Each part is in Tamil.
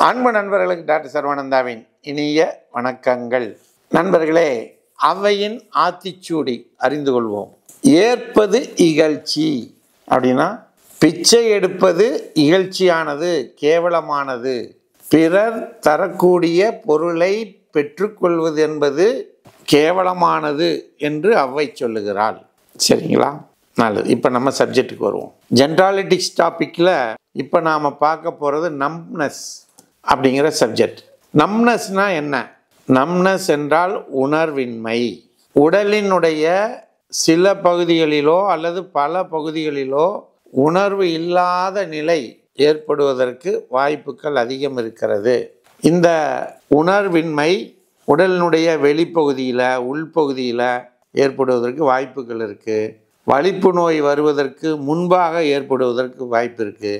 அன்பு நண்பர்களுக்கு டாக்டர் சர்வானந்தாவின் இனிய வணக்கங்கள். நண்பர்களே, அவையின் ஆத்திச்சூடி அறிந்து கொள்வோம். ஏற்பது இகழ்ச்சி அப்படின்னா, பிச்சை எடுப்பது இகழ்ச்சியானது, கேவலமானது. பிறர் தரக்கூடிய பொருளை பெற்றுக்கொள்வது என்பது கேவலமானது என்று அவ்வை சொல்லுகிறாள். சரிங்களா? நல்லது. இப்போ நம்ம சப்ஜெக்டுக்கு வருவோம். ஜென்ராலிட்டிக்ஸ் டாப்பிக்கில் இப்போ நாம் பார்க்க போகிறது நம்ப்னஸ் அப்படிங்கிற சப்ஜெக்ட். நம்னஸ்னால் என்ன? நம்னஸ் என்றால் உணர்வின்மை. உடலினுடைய சில பகுதிகளிலோ அல்லது பல பகுதிகளிலோ உணர்வு இல்லாத நிலை ஏற்படுவதற்கு வாய்ப்புகள் அதிகம் இருக்கிறது. இந்த உணர்வின்மை உடலினுடைய வெளிப்பகுதியில் உள்பகுதியில் ஏற்படுவதற்கு வாய்ப்புகள் இருக்குது. வலிப்பு நோய் வருவதற்கு முன்பாக ஏற்படுவதற்கு வாய்ப்பு இருக்குது.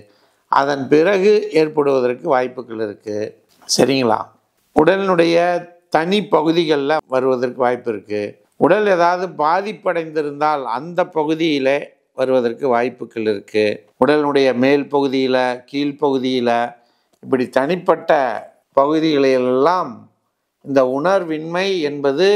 அதன் பிறகு ஏற்படுவதற்கு வாய்ப்புகள் இருக்குது. சரிங்களா? உடலினுடைய தனி பகுதிகளில் வருவதற்கு வாய்ப்பு இருக்குது. உடல் ஏதாவது பாதிப்படைந்திருந்தால் அந்த பகுதியில் வருவதற்கு வாய்ப்புகள் இருக்குது. உடலினுடைய மேல் பகுதியில் கீழ்ப்பகுதியில் இப்படி தனிப்பட்ட பகுதிகளிலெல்லாம் இந்த உணர்வின்மை என்பது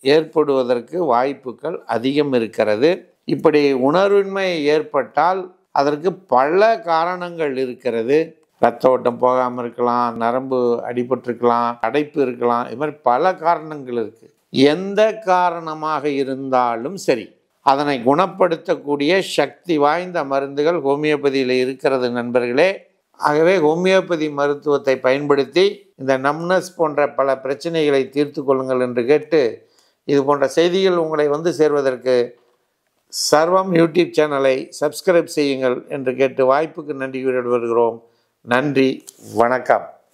ஏற்படுவதற்கு வாய்ப்புகள் அதிகம் இருக்கிறது. இப்படி உணர்வின்மை ஏற்பட்டால் அதற்கு பல காரணங்கள் இருக்கிறது. இரத்த ஓட்டம் போகாமல் இருக்கலாம், நரம்பு அடிபட்டிருக்கலாம், அடைப்பு இருக்கலாம். இது மாதிரி பல காரணங்கள் இருக்குது. எந்த காரணமாக இருந்தாலும் சரி, அதனை குணப்படுத்தக்கூடிய சக்தி வாய்ந்த மருந்துகள் ஹோமியோபதியில் இருக்கிறது நண்பர்களே. ஆகவே ஹோமியோபதி மருத்துவத்தை பயன்படுத்தி இந்த நம்னஸ் போன்ற பல பிரச்சனைகளை தீர்த்து கொள்ளுங்கள் என்று கேட்டு, இது போன்ற செய்திகள் உங்களை வந்து சேர்வதற்கு சர்வம் யூடியூப் சேனலை சப்ஸ்கிரைப் செய்யுங்கள் என்று கேட்டு வாய்ப்புக்கு நன்றி வருகிறோம். நன்றி, வணக்கம்.